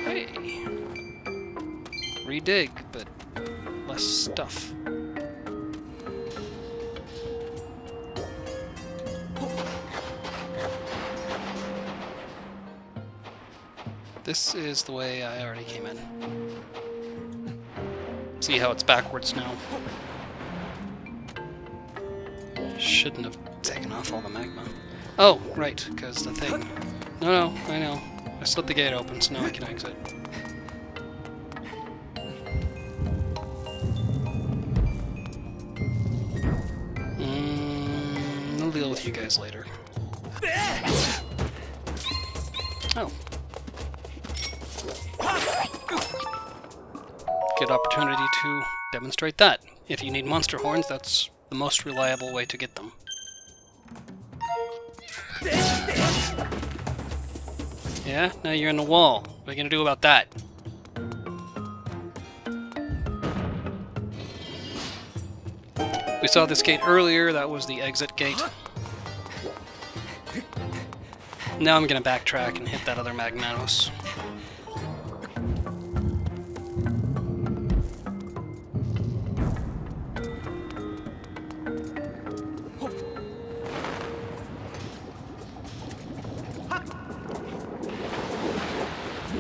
Hey! Redig, but less stuff. This is the way I already came in. See how it's backwards now? Shouldn't have taken off all the magma. Oh, right, because the thing... No, I know. I slit the gate open, so now I can exit. I'll deal with you guys later. Oh. Good opportunity to demonstrate that. If you need monster horns, that's the most reliable way to get them. Yeah? Now you're in the wall. What are you gonna do about that? We saw this gate earlier, that was the exit gate. Now I'm gonna backtrack and hit that other Magmanos.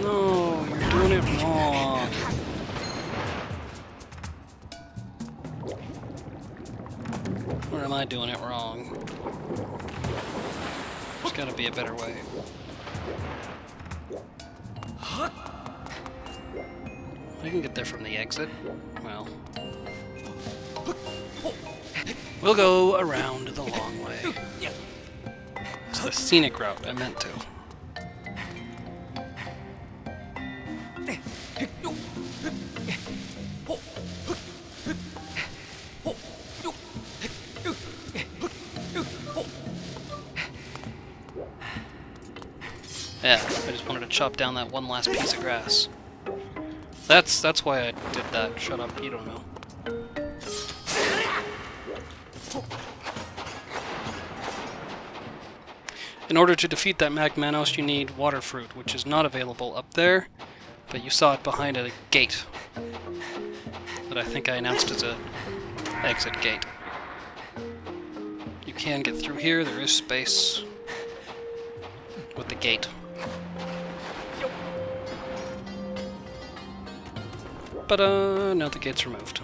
No, you're doing it wrong. Or am I doing it wrong? There's gotta be a better way. I can get there from the exit. Well, we'll go around the long way. It's the scenic route I meant to. Yeah, I just wanted to chop down that one last piece of grass. That's why I did that. Shut up, you don't know. In order to defeat that Magmanos, you need water fruit, which is not available up there, but you saw it behind a gate that I think I announced as a exit gate. You can get through here, there is space with the gate. But no, the gate's removed.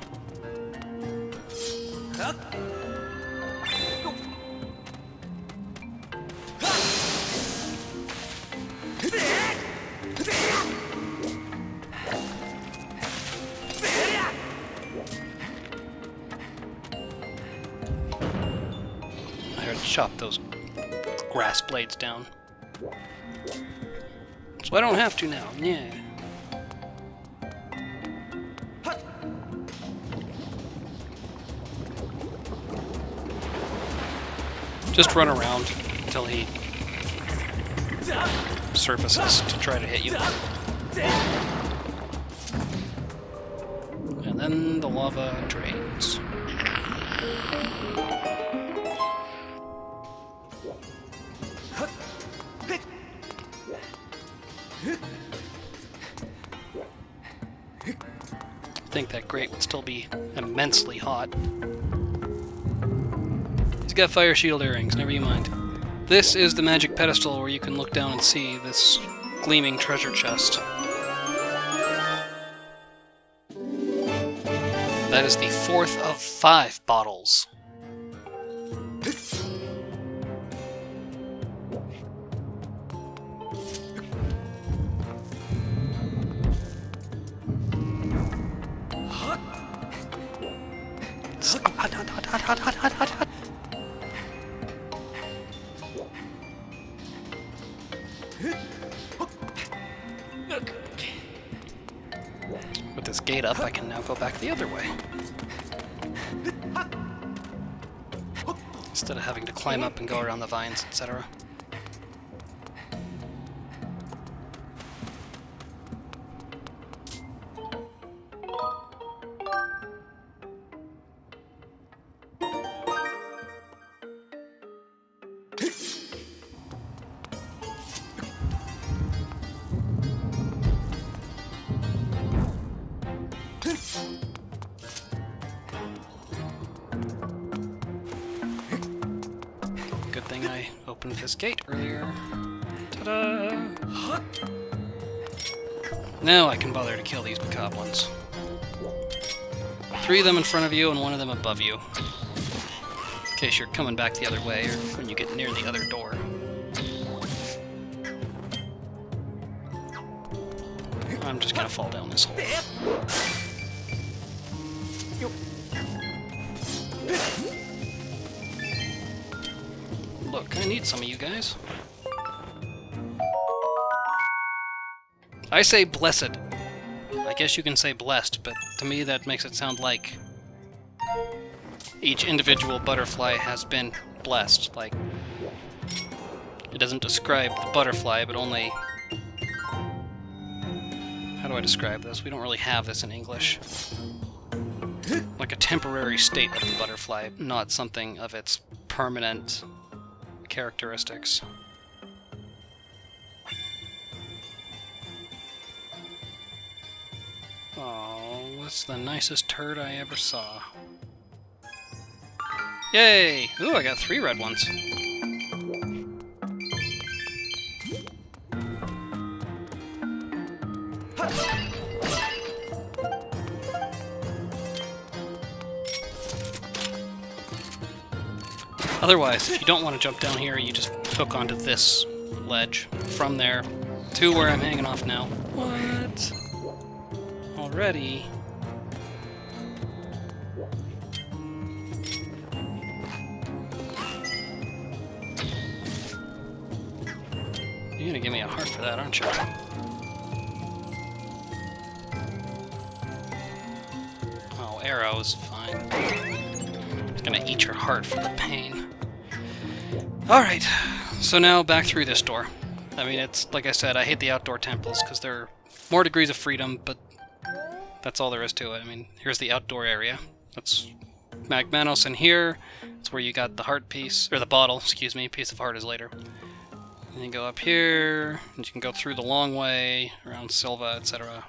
I heard chop those grass blades down. So I don't have to now, yeah. Just run around until he surfaces to try to hit you. And then the lava drains. I think that grate would still be immensely hot. He's got fire shield earrings, never you mind. This is the magic pedestal where you can look down and see this gleaming treasure chest. That is the 4th of 5 bottles. Hot. With this gate up, I can now go back the other way. Instead of having to climb up and go around the vines, etc. Good thing I opened this gate earlier. Ta-da! Now I can bother to kill these bokoblins. 3 of them in front of you and 1 of them above you. In case you're coming back the other way or when you get near the other door. I'm just gonna fall down this hole. Look, I need some of you guys. I say blessed. I guess you can say blessed, but to me that makes it sound like each individual butterfly has been blessed. Like, it doesn't describe the butterfly, but only... How do I describe this? We don't really have this in English. Like a temporary state of the butterfly, not something of its permanent characteristics. Oh, what's the nicest turd I ever saw? Yay! Ooh, I got 3 red ones. Otherwise, if you don't want to jump down here, you just hook onto this ledge. From there to where I'm hanging off now. What? Already? You're gonna give me a heart for that, aren't you? Oh, arrows, fine. It's gonna eat your heart for the pain. Alright, so now back through this door. I mean, it's, like I said, I hate the outdoor temples because they're more degrees of freedom, but that's all there is to it. I mean, here's the outdoor area. That's Magmanos in here. That's where you got the heart piece, or the bottle, excuse me, piece of heart is later. And you go up here, and you can go through the long way, around Silva, etc.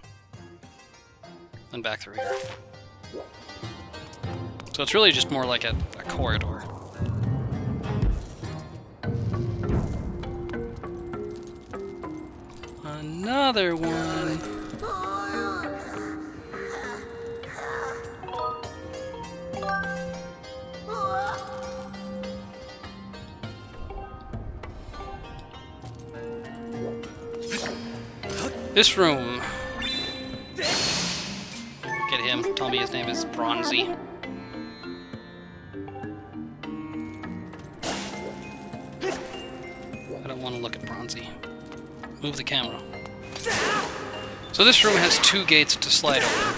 Then back through here. So it's really just more like a corridor. Another one! This room. Get him. Tell me his name is Bronzy. I don't want to look at Bronzy. Move the camera. So this room has 2 gates to slide over.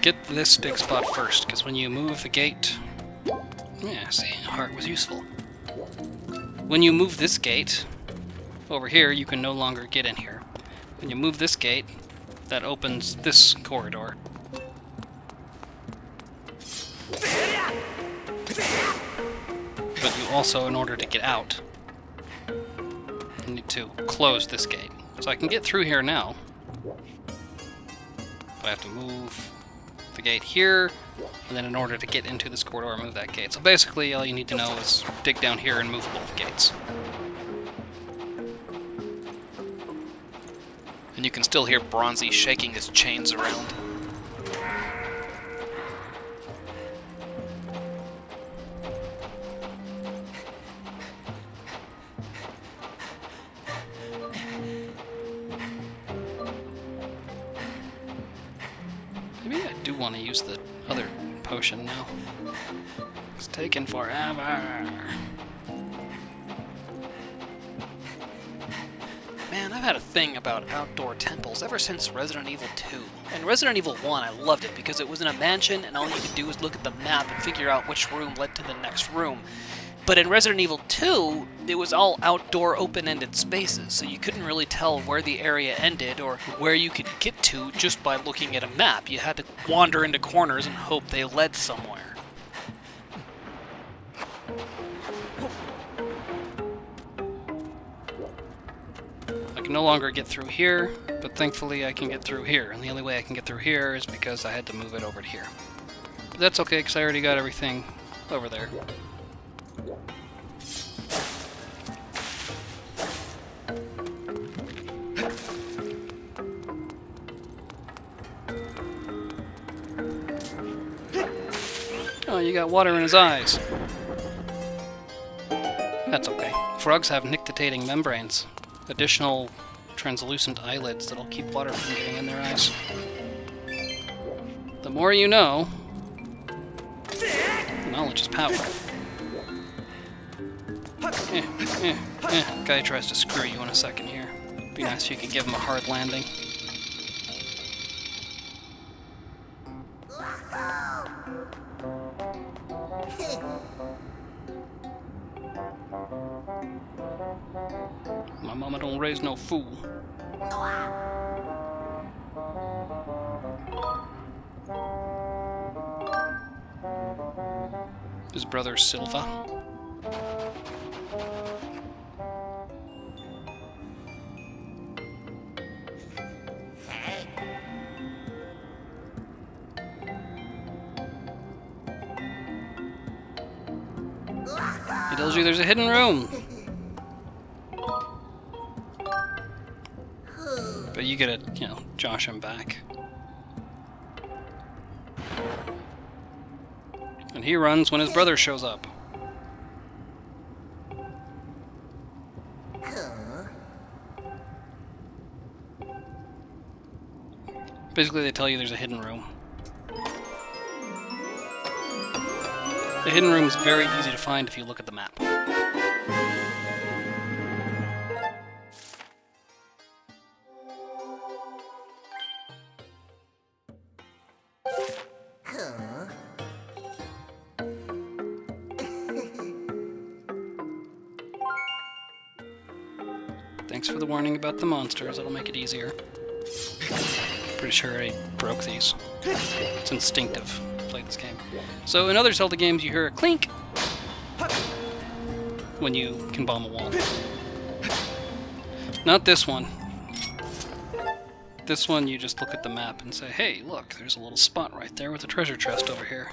Get this stick spot first, because when you move the gate... Yeah, see, heart was useful. When you move this gate... Over here, you can no longer get in here. When you move this gate, that opens this corridor. But you also, in order to get out, you need to close this gate. So I can get through here now. But I have to move the gate here, and then in order to get into this corridor, move that gate. So basically, all you need to know is dig down here and move both gates. And you can still hear Bronzy shaking his chains around. Maybe I do want to use the other potion now. It's taking forever. Man, I've had a thing about outdoor temples ever since Resident Evil 2. In Resident Evil 1, I loved it because it was in a mansion and all you could do was look at the map and figure out which room led to the next room. But in Resident Evil 2, it was all outdoor open-ended spaces, so you couldn't really tell where the area ended or where you could get to just by looking at a map. You had to wander into corners and hope they led somewhere. I can no longer get through here, but thankfully I can get through here. And the only way I can get through here is because I had to move it over to here. But that's okay, because I already got everything over there. Oh, you got water in his eyes. That's okay. Frogs have nictitating membranes. Additional translucent eyelids that'll keep water from getting in their eyes. The more you know, knowledge is power. Guy tries to screw you in a second here. Be nice if you could give him a hard landing. My mama don't raise no fool. His brother Silva. He tells you there's a hidden room. But you gotta, you know, josh him back. And he runs when his brother shows up. Basically, they tell you there's a hidden room. The hidden room is very easy to find if you look at the map. Thanks for the warning about the monsters, it'll make it easier. Pretty sure I broke these. It's instinctive to play this game. So in other Zelda games you hear a clink when you can bomb a wall. Not this one. This one you just look at the map and say, hey, look, there's a little spot right there with a treasure chest over here.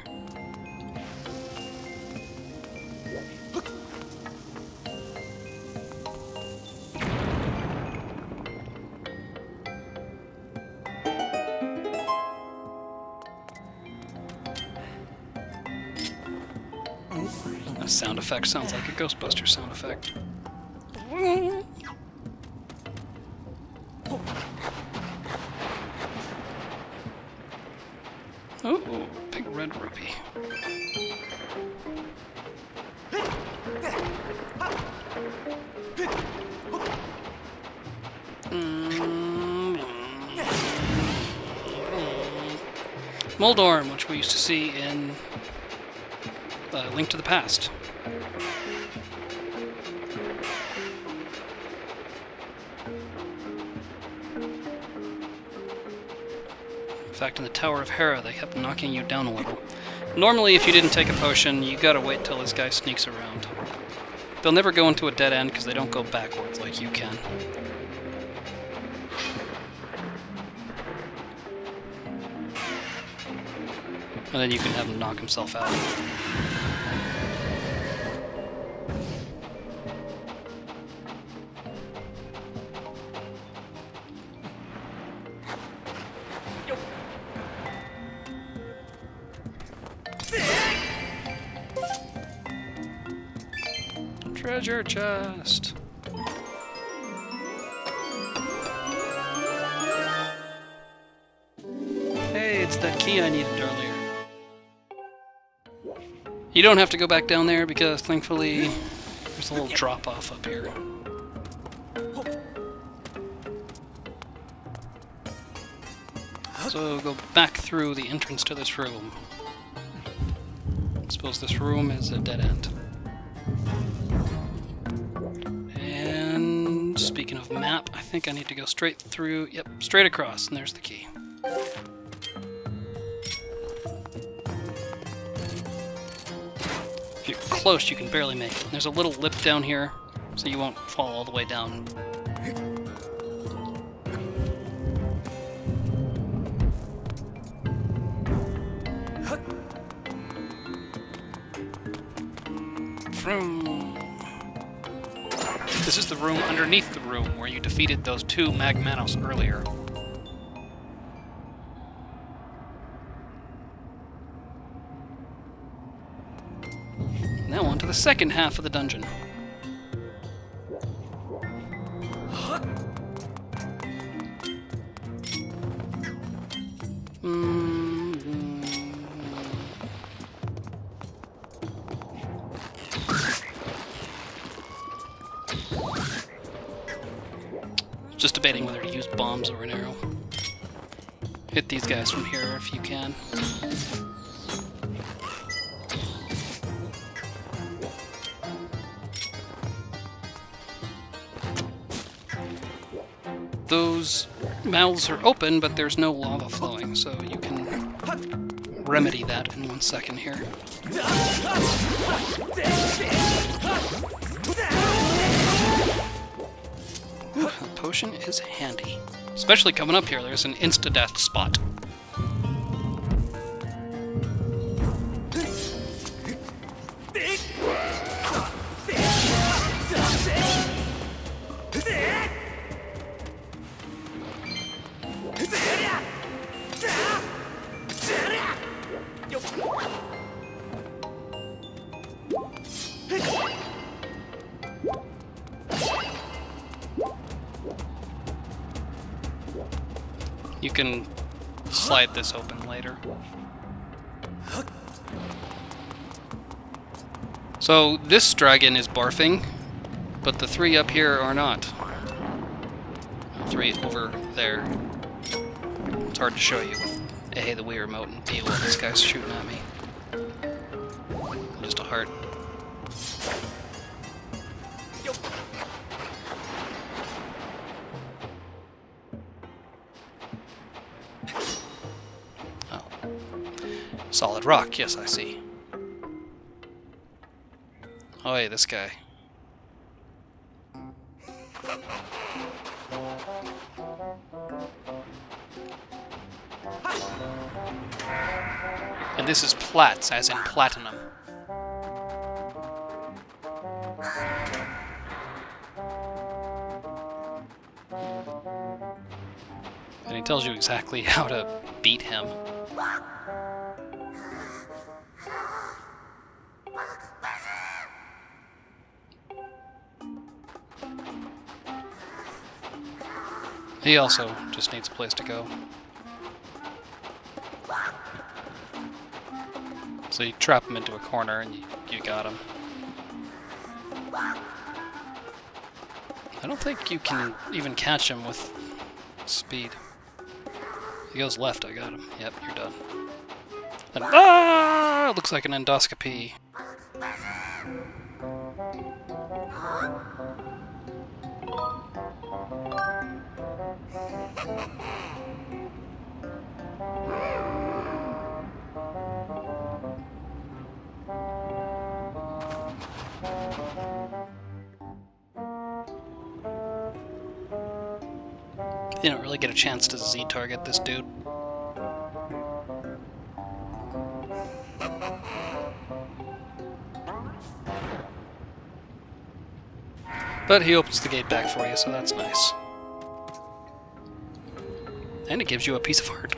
That sound effect sounds like a Ghostbuster sound effect. Oh, big red rupee. Moldorm, which we used to see in Link to the Past. In fact, in the Tower of Hera, they kept knocking you down a little. Normally, if you didn't take a potion, you gotta wait till this guy sneaks around. They'll never go into a dead end because they don't go backwards like you can. And then you can have him knock himself out. Treasure chest. Hey, it's that key I needed earlier. You don't have to go back down there because thankfully there's a little drop off up here. So go back through the entrance to this room. I suppose this room is a dead end. And speaking of map, I think I need to go straight through, yep, straight across, and there's the key. If you're close, you can barely make it. There's a little lip down here, so you won't fall all the way down. Vroom. This is the room underneath the room where you defeated those two Magmanos earlier. Now on to the second half of the dungeon. Just debating whether to use bombs or an arrow. Hit these guys from here if you can. Those mouths are open, but there's no lava flowing, so you can remedy that in 1 second here. Ooh, a potion is handy. Especially coming up here, there's an insta-death spot. You can slide this open later. So this dragon is barfing, but the three up here are not. The three over there. It's hard to show you with A, the Wii remote, and B, while this guy's shooting at me. Just a heart. Oh. Solid rock, yes, I see. Oh, hey, this guy. And this is plats, as in platinum. And he tells you exactly how to beat him. He also just needs a place to go. So you trap him into a corner and you got him. I don't think you can even catch him with speed. He goes left, I got him. Yep, you're done. And, ah! Looks like an endoscopy. You don't really get a chance to Z-target this dude. But he opens the gate back for you, so that's nice. And it gives you a piece of heart.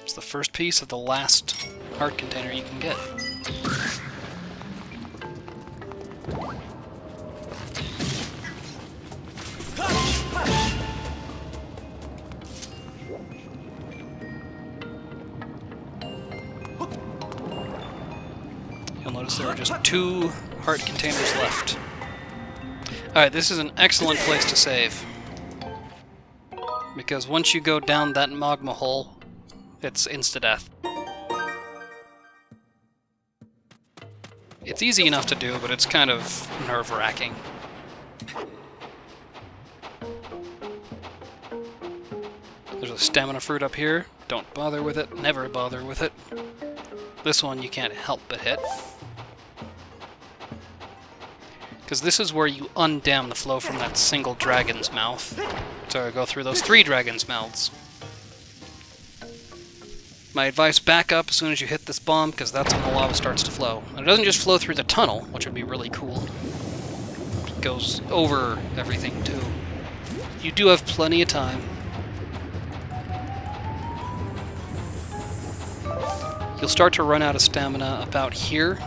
It's the first piece of the last heart container you can get. You'll notice there are just 2 heart containers left. Alright, this is an excellent place to save. Because once you go down that magma hole, it's insta-death. It's easy enough to do, but it's kind of nerve-wracking. There's a stamina fruit up here. Don't bother with it. Never bother with it. This one you can't help but hit. Because this is where you undam the flow from that single dragon's mouth to go through those 3 dragons' mouths. My advice, back up as soon as you hit this bomb, because that's when the lava starts to flow. And it doesn't just flow through the tunnel, which would be really cool. It goes over everything, too. You do have plenty of time. You'll start to run out of stamina about here,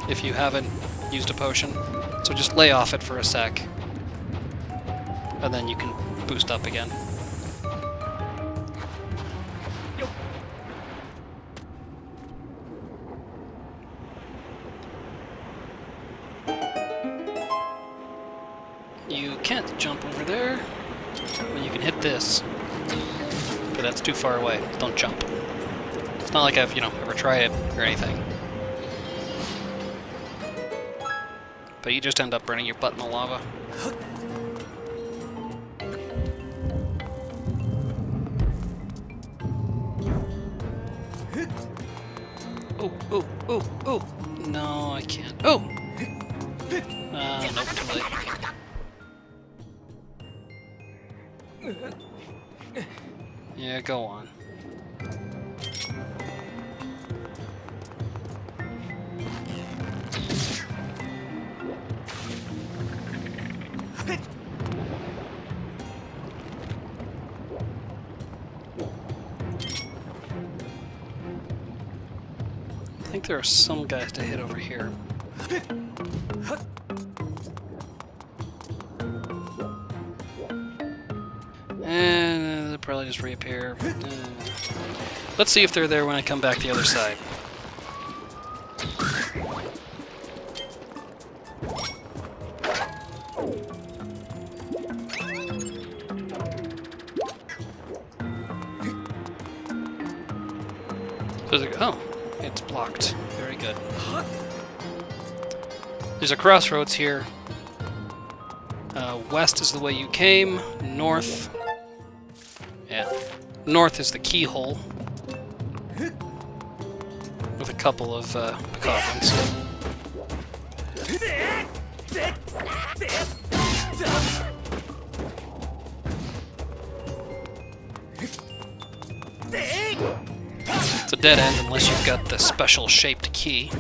if you haven't used a potion. So just lay off it for a sec. And then you can boost up again. You can't jump over there. Well, you can hit this. But that's too far away. Don't jump. It's not like I've, ever tried it or anything. But you just end up burning your butt in the lava. Oh, oh, oh, oh! No, I can't. Oh! Nope, too late. Yeah, go on. I think there are some guys to hit over here. And they'll probably just reappear. Let's see if they're there when I come back the other side. Oh, it's blocked. Very good. There's a crossroads here. West is the way you came. North. Yeah. North is the keyhole. With a couple of goblins. It's a dead end unless you've got the special shaped key.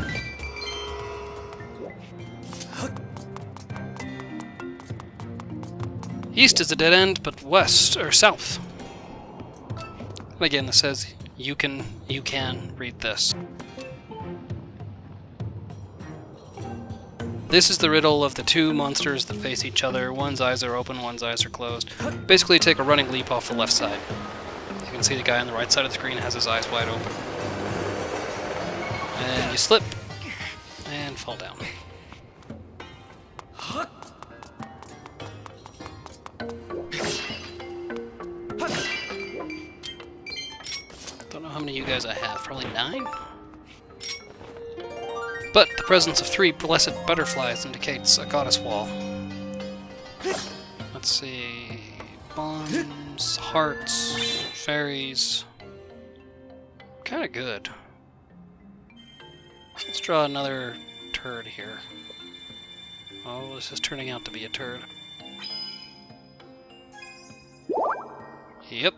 East is a dead end, but west or south. And again, it says you can read this. This is the riddle of the two monsters that face each other. One's eyes are open, one's eyes are closed. Basically, take a running leap off the left side. You can see the guy on the right side of the screen has his eyes wide open. And you slip and fall down. Don't know how many of you guys I have. Probably 9? But the presence of 3 blessed butterflies indicates a goddess wall. Let's see... bombs, hearts, fairies... Kinda good. Let's draw another turd here. Oh, this is turning out to be a turd. Yep.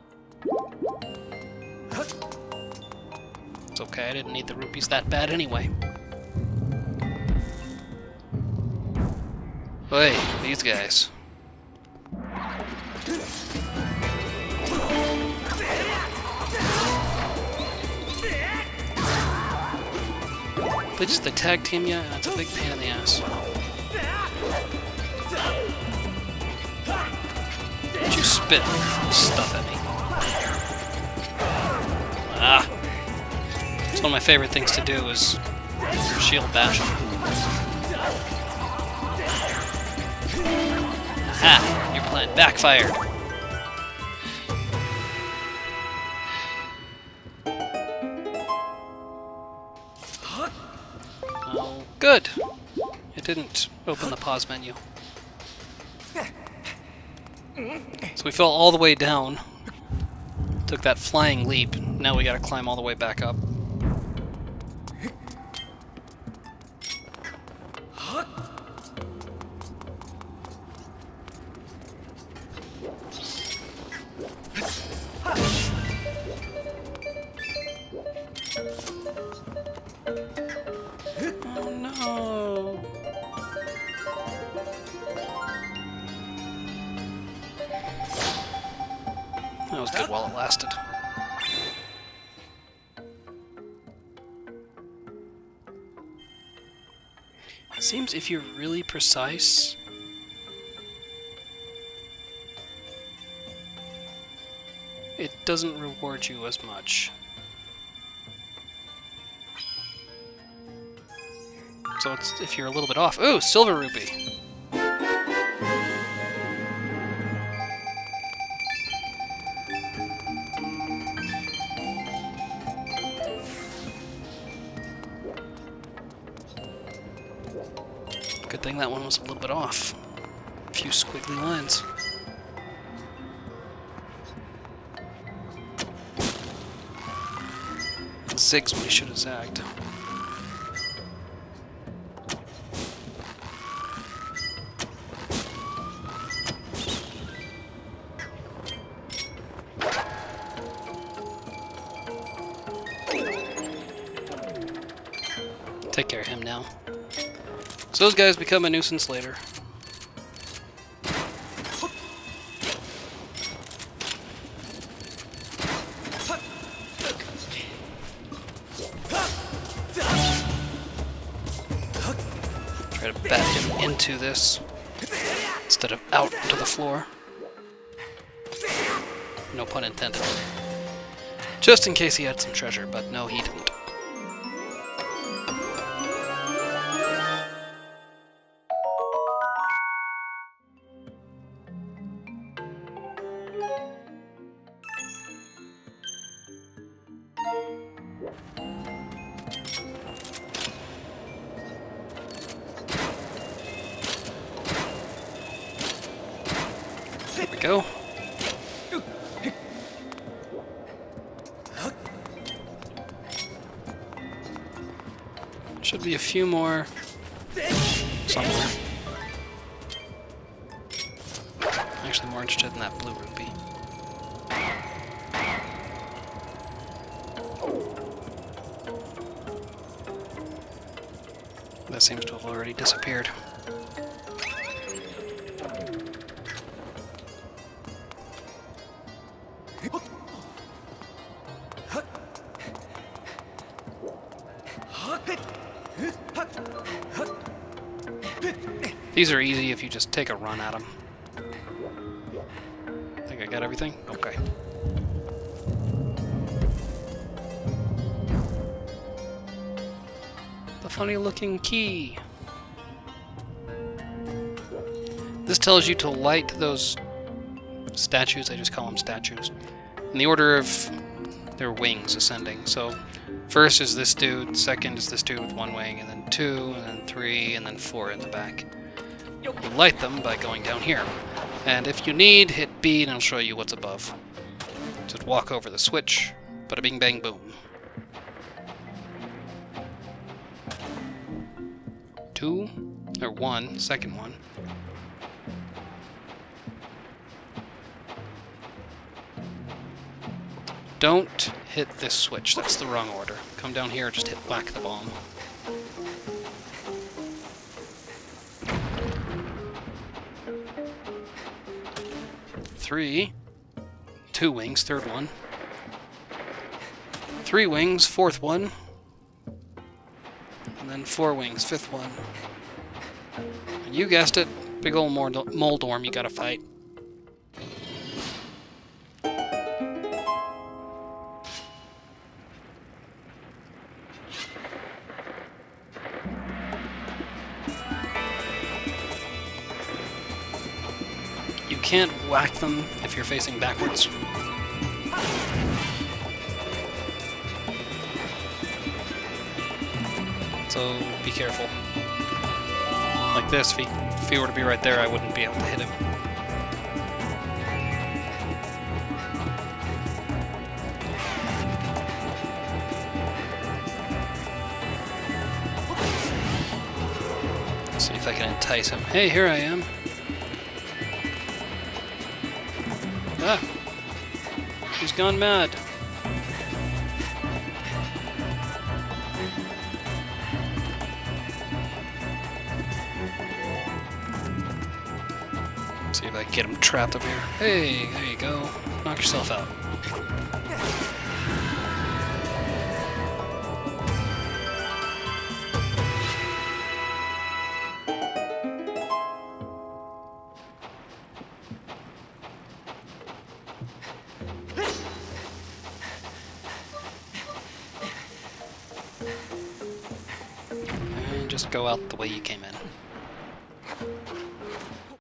It's okay, I didn't need the rupees that bad anyway. Hey, these guys. They tag team you, and it's a big pain in the ass. Don't you spit stuff at me. Ah! It's one of my favorite things to do is shield bash them. Aha! Your plan backfired. Oh, good. It didn't open the pause menu. So we fell all the way down. Took that flying leap. Now we gotta climb all the way back up. That was good while it lasted. It seems if you're really precise, it doesn't reward you as much. So it's if you're a little bit off. Ooh, silver rupee! Good thing that one was a little bit off. A few squiggly lines. Zigs when he should have zagged. Take care of him now. So those guys become a nuisance later. Try to bat him into this instead of out to the floor. No pun intended. Just in case he had some treasure, but no, he didn't. There we go. Should be a few more somewhere. I'm actually more interested in that blue rupee. That seems to have already disappeared. These are easy if you just take a run at them. I think I got everything? Okay. The funny looking key. This tells you to light those statues, I just call them statues, in the order of their wings ascending. So first is this dude, second is this dude with one wing, and then 2, and then 3, and then 4 in the back. You light them by going down here. And if you need, hit B and it'll show you what's above. Just walk over the switch, bada bing bang boom. 2, or 1, second one. Don't hit this switch, that's the wrong order. Come down here, just hit whack the bomb. Three, 2 wings, third one. 3 wings, fourth one. And then 4 wings, fifth one. And you guessed it, big old Moldorm you gotta fight. You can't whack them if you're facing backwards. So be careful. Like this, if he were to be right there, I wouldn't be able to hit him. Let's see if I can entice him. Hey, here I am. Ah! He's gone mad. See if I can get him trapped up here. Hey, there you go. Knock yourself out. And just go out the way you came in.